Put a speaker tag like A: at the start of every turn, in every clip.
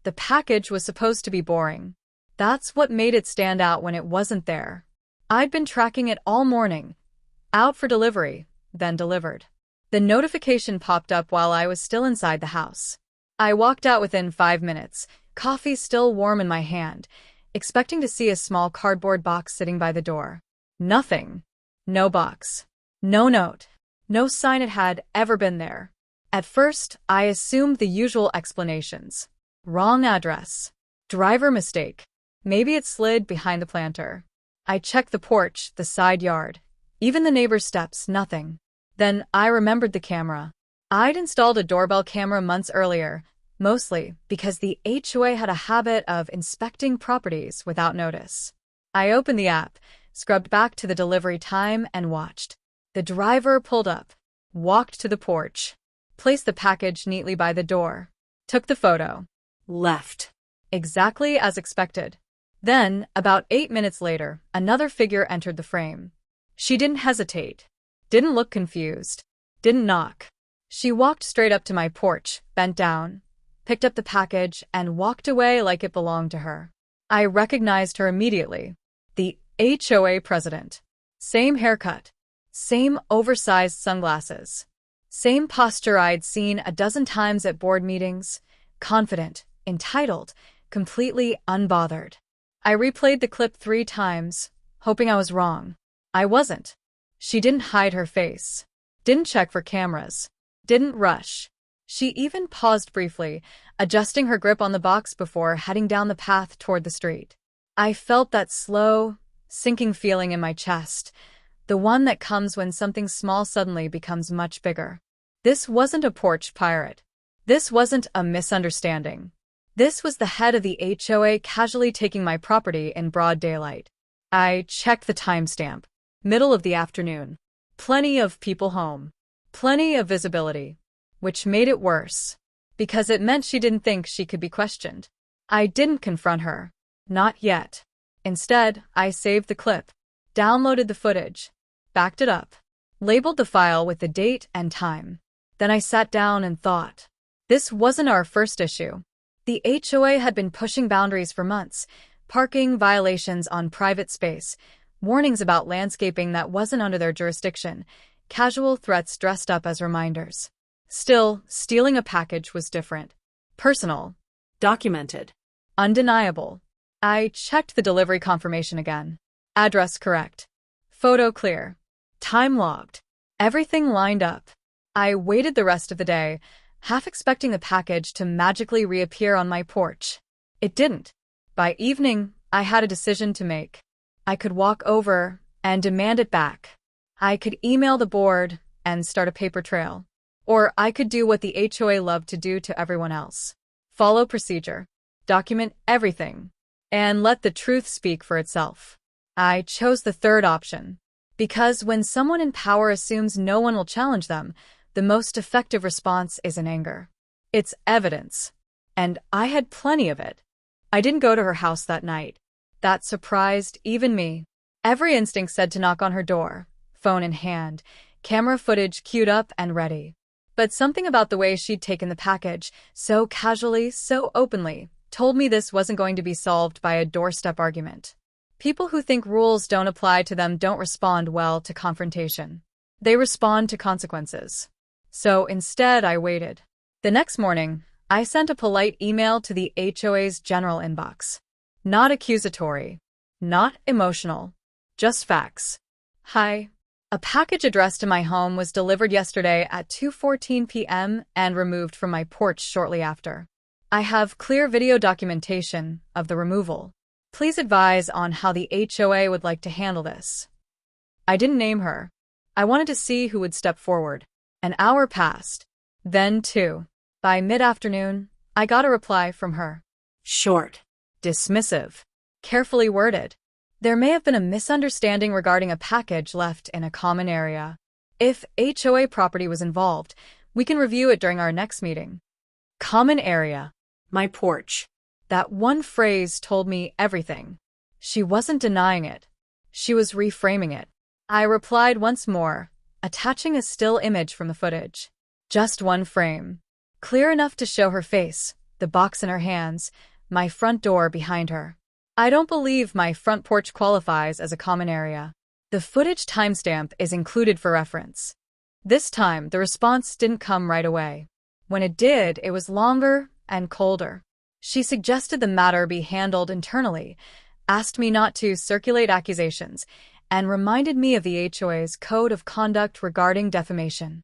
A: The package was supposed to be boring. That's what made it stand out when it wasn't there. I'd been tracking it all morning. Out for delivery, then delivered. The notification popped up while I was still inside the house. I walked out within 5 minutes, coffee still warm in my hand, expecting to see a small cardboard box sitting by the door. Nothing. No box. No note. No sign it had ever been there. At first, I assumed the usual explanations. Wrong address. Driver mistake. Maybe it slid behind the planter. I checked the porch, the side yard. Even the neighbor's steps, nothing. Then I remembered the camera. I'd installed a doorbell camera months earlier, mostly because the HOA had a habit of inspecting properties without notice. I opened the app, scrubbed back to the delivery time, and watched. The driver pulled up, walked to the porch, placed the package neatly by the door, took the photo, left. Exactly as expected. Then, about 8 minutes later, another figure entered the frame. She didn't hesitate. Didn't look confused. Didn't knock. She walked straight up to my porch, bent down, picked up the package, and walked away like it belonged to her. I recognized her immediately. The HOA president. Same haircut. Same oversized sunglasses. Same posture I'd seen a dozen times at board meetings. Confident, entitled, completely unbothered. I replayed the clip 3 times, hoping I was wrong. I wasn't. She didn't hide her face. Didn't check for cameras. Didn't rush. She even paused briefly, adjusting her grip on the box before heading down the path toward the street. I felt that slow, sinking feeling in my chest, the one that comes when something small suddenly becomes much bigger. This wasn't a porch pirate. This wasn't a misunderstanding. This was the head of the HOA casually taking my property in broad daylight. I checked the timestamp. Middle of the afternoon. Plenty of people home. Plenty of visibility. Which made it worse. Because it meant she didn't think she could be questioned. I didn't confront her. Not yet. Instead, I saved the clip. Downloaded the footage. Backed it up. Labeled the file with the date and time. Then I sat down and thought. This wasn't our first issue. The HOA had been pushing boundaries for months. Parking violations on private space. Warnings about landscaping that wasn't under their jurisdiction. Casual threats dressed up as reminders. Still, stealing a package was different. Personal. Documented. Undeniable. I checked the delivery confirmation again. Address correct. Photo clear. Time logged. Everything lined up. I waited the rest of the day, half expecting the package to magically reappear on my porch. It didn't. By evening, I had a decision to make. I could walk over and demand it back. I could email the board and start a paper trail. Or I could do what the HOA loved to do to everyone else. Follow procedure. Document everything. And let the truth speak for itself. I chose the third option. Because when someone in power assumes no one will challenge them, the most effective response is in anger. It's evidence. And I had plenty of it. I didn't go to her house that night. That surprised even me. Every instinct said to knock on her door, phone in hand, camera footage queued up and ready. But something about the way she'd taken the package, so casually, so openly, told me this wasn't going to be solved by a doorstep argument. People who think rules don't apply to them don't respond well to confrontation. They respond to consequences. So instead, I waited. The next morning, I sent a polite email to the HOA's general inbox. Not accusatory. Not emotional. Just facts. Hi. A package addressed to my home was delivered yesterday at 2:14 p.m. and removed from my porch shortly after. I have clear video documentation of the removal. Please advise on how the HOA would like to handle this. I didn't name her. I wanted to see who would step forward. An hour passed. Then 2. By mid-afternoon, I got a reply from her. Short. Dismissive. Carefully worded. There may have been a misunderstanding regarding a package left in a common area. If HOA property was involved, we can review it during our next meeting. Common area. My porch. That one phrase told me everything. She wasn't denying it. She was reframing it. I replied once more, attaching a still image from the footage. Just one frame. Clear enough to show her face, the box in her hands, my front door behind her. I don't believe my front porch qualifies as a common area. The footage timestamp is included for reference. This time, the response didn't come right away. When it did, it was longer and colder. She suggested the matter be handled internally, asked me not to circulate accusations, and reminded me of the HOA's code of conduct regarding defamation.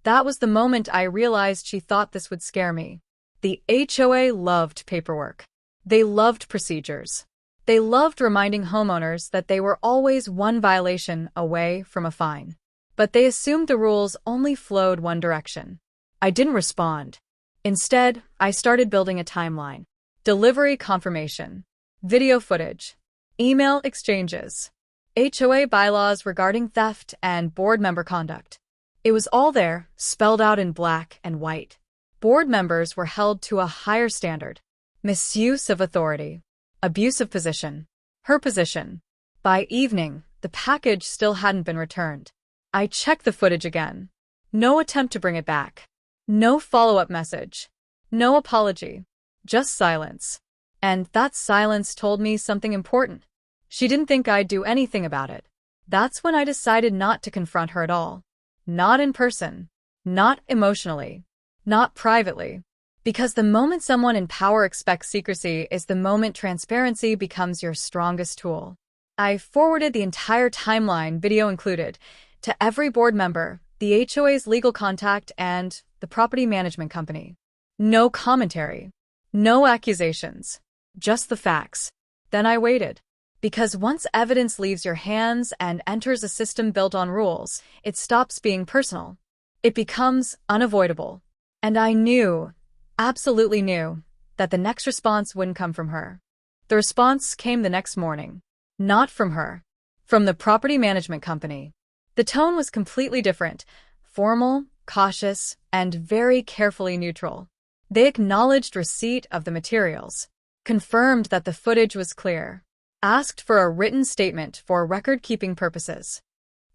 A: That was the moment I realized she thought this would scare me. The HOA loved paperwork. They loved procedures. They loved reminding homeowners that they were always one violation away from a fine. But they assumed the rules only flowed one direction. I didn't respond. Instead, I started building a timeline. Delivery confirmation, video footage, email exchanges, HOA bylaws regarding theft and board member conduct. It was all there, spelled out in black and white. Board members were held to a higher standard. Misuse of authority, abuse of position, her position. By evening, the package still hadn't been returned. I checked the footage again. No attempt to bring it back. No follow-up message. No apology. Just silence. And that silence told me something important. She didn't think I'd do anything about it. That's when I decided not to confront her at all. Not in person. Not emotionally. Not privately. Because the moment someone in power expects secrecy is the moment transparency becomes your strongest tool. I forwarded the entire timeline, video included, to every board member, the HOA's legal contact, and the property management company. No commentary. No accusations. Just the facts. Then I waited. Because once evidence leaves your hands and enters a system built on rules, it stops being personal. It becomes unavoidable. And I knew, absolutely knew, that the next response wouldn't come from her. The response came the next morning. Not from her. From the property management company. The tone was completely different, formal, cautious, and very carefully neutral. They acknowledged receipt of the materials, confirmed that the footage was clear, asked for a written statement for record-keeping purposes.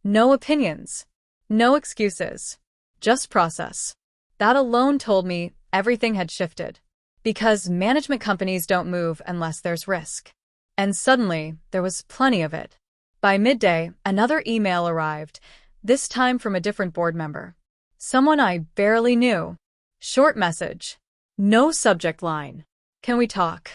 A: No opinions. No excuses. Just process. That alone told me everything had shifted. Because management companies don't move unless there's risk. And suddenly, there was plenty of it. By midday, another email arrived, this time from a different board member. Someone I barely knew. Short message. No subject line. Can we talk?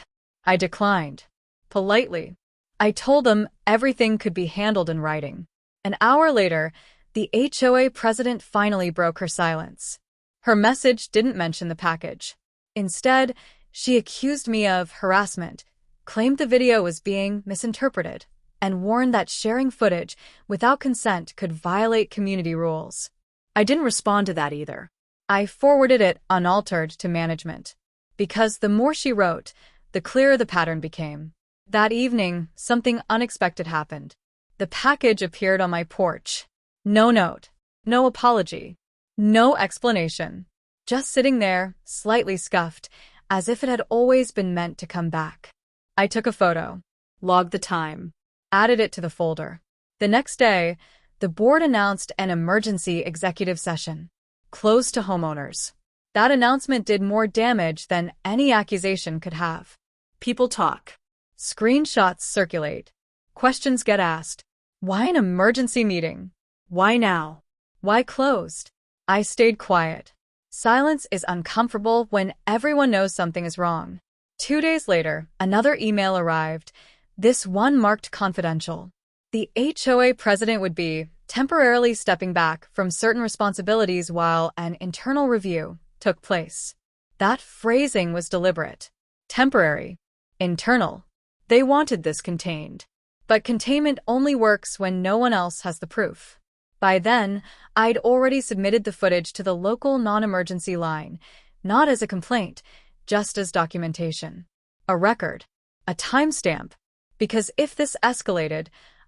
A: I declined. Politely. I told them everything could be handled in writing. An hour later, the HOA president finally broke her silence. Her message didn't mention the package. Instead, she accused me of harassment, claimed the video was being misinterpreted, and warned that sharing footage without consent could violate community rules. I didn't respond to that either. I forwarded it unaltered to management. Because the more she wrote, the clearer the pattern became. That evening, something unexpected happened. The package appeared on my porch. No note. No apology. No explanation. Just sitting there, slightly scuffed, as if it had always been meant to come back. I took a photo, logged the time, added it to the folder. The next day, the board announced an emergency executive session, closed to homeowners. That announcement did more damage than any accusation could have. People talk. Screenshots circulate. Questions get asked. Why an emergency meeting? Why now? Why closed? I stayed quiet. Silence is uncomfortable when everyone knows something is wrong. 2 days later, another email arrived, this one marked confidential. The HOA president would be temporarily stepping back from certain responsibilities while an internal review took place. That phrasing was deliberate. Temporary. Internal. They wanted this contained. But containment only works when no one else has the proof. By then, I'd already submitted the footage to the local non-emergency line, not as a complaint, just as documentation. A record. A timestamp. Because if this escalated,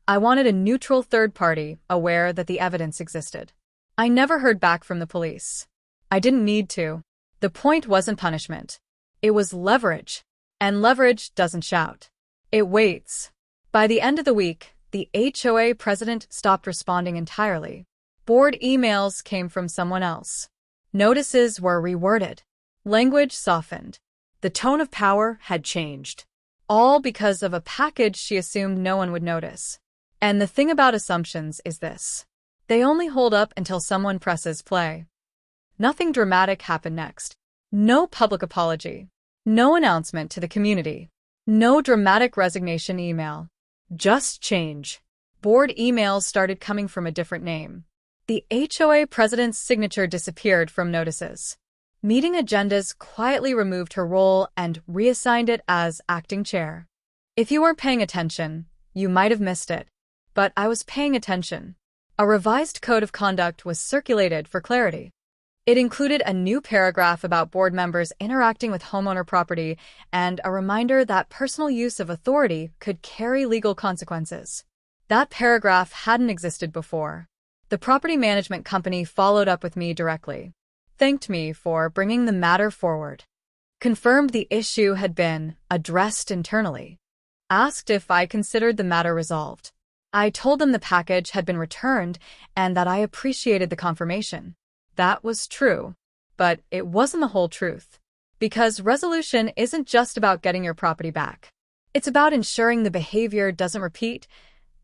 A: I wanted a neutral third party aware that the evidence existed. I never heard back from the police. I didn't need to. The point wasn't punishment. It was leverage. And leverage doesn't shout. It waits. By the end of the week, the HOA president stopped responding entirely. Board emails came from someone else. Notices were reworded. Language softened. The The tone of power had changed. All because of a package she assumed no one would notice. And the thing about assumptions is this. They only hold up until someone presses play. Nothing dramatic happened next. No public apology. No announcement to the community. No dramatic resignation email. Just change. Board emails started coming from a different name. The HOA president's signature disappeared from notices. Meeting agendas quietly removed her role and reassigned it as acting chair. If you weren't paying attention, you might have missed it. But I was paying attention. A revised code of conduct was circulated for clarity. It included a new paragraph about board members interacting with homeowner property and a reminder that personal use of authority could carry legal consequences. That paragraph hadn't existed before. The property management company followed up with me directly, thanked me for bringing the matter forward, confirmed the issue had been addressed internally, asked if I considered the matter resolved. I told them the package had been returned and that I appreciated the confirmation. That was true, but it wasn't the whole truth. Because resolution isn't just about getting your property back. It's about ensuring the behavior doesn't repeat,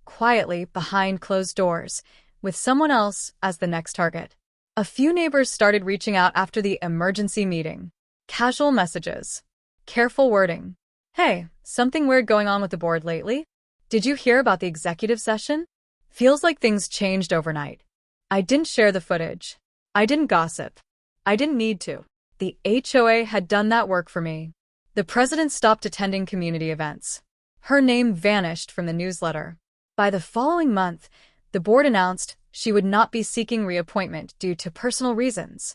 A: quietly behind closed doors, with someone else as the next target. A few neighbors started reaching out after the emergency meeting. Casual messages. Careful wording. Hey, something weird going on with the board lately? Did you hear about the executive session? Feels like things changed overnight. I didn't share the footage. I didn't gossip. I didn't need to. The HOA had done that work for me. The president stopped attending community events. Her name vanished from the newsletter. By the following month, the board announced she would not be seeking reappointment due to personal reasons.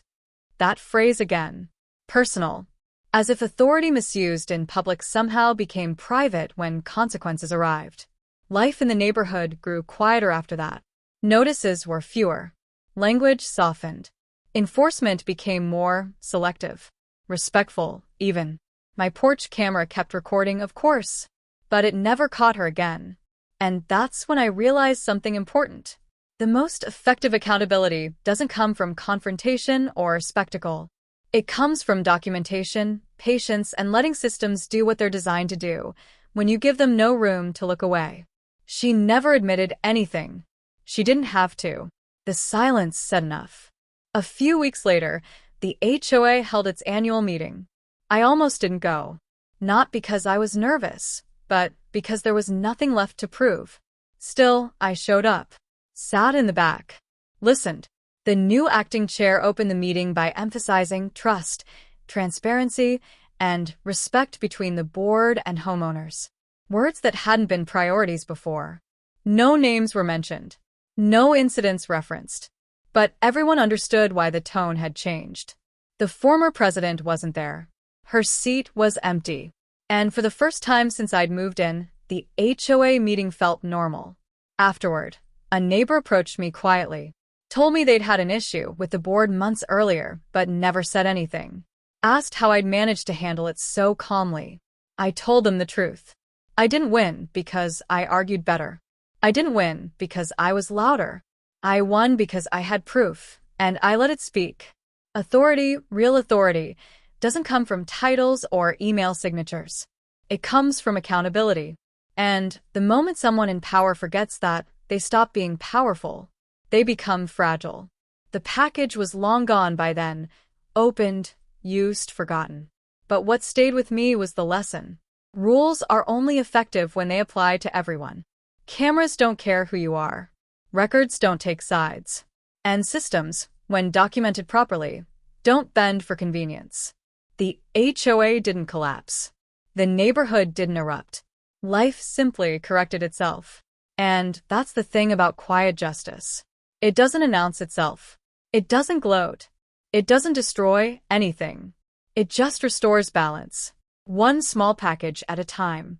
A: That phrase again. Personal. As if authority misused in public somehow became private when consequences arrived. Life in the neighborhood grew quieter after that. Notices were fewer. Language softened. Enforcement became more selective. Respectful, even. My porch camera kept recording, of course. But it never caught her again. And that's when I realized something important. The most effective accountability doesn't come from confrontation or spectacle. It comes from documentation, patience, and letting systems do what they're designed to do, when you give them no room to look away. She never admitted anything. She didn't have to. The silence said enough. A few weeks later, the HOA held its annual meeting. I almost didn't go. Not because I was nervous, but because there was nothing left to prove. Still, I showed up. Sat in the back. Listened. The new acting chair opened the meeting by emphasizing trust, transparency, and respect between the board and homeowners. Words that hadn't been priorities before. No names were mentioned. No incidents referenced. But everyone understood why the tone had changed. The former president wasn't there. Her seat was empty. And for the first time since I'd moved in, the HOA meeting felt normal. Afterward, a neighbor approached me quietly. Told me they'd had an issue with the board months earlier, but never said anything. Asked how I'd managed to handle it so calmly. I told them the truth. I didn't win because I argued better. I didn't win because I was louder. I won because I had proof, and I let it speak. Authority, real authority, doesn't come from titles or email signatures. It comes from accountability. And the moment someone in power forgets that, they stop being powerful. They become fragile. The package was long gone by then, opened, used, forgotten. But what stayed with me was the lesson. Rules are only effective when they apply to everyone. Cameras don't care who you are. Records don't take sides. And systems, when documented properly, don't bend for convenience. The HOA didn't collapse. The neighborhood didn't erupt. Life simply corrected itself. And that's the thing about quiet justice. It doesn't announce itself. It doesn't gloat. It doesn't destroy anything. It just restores balance. One small package at a time.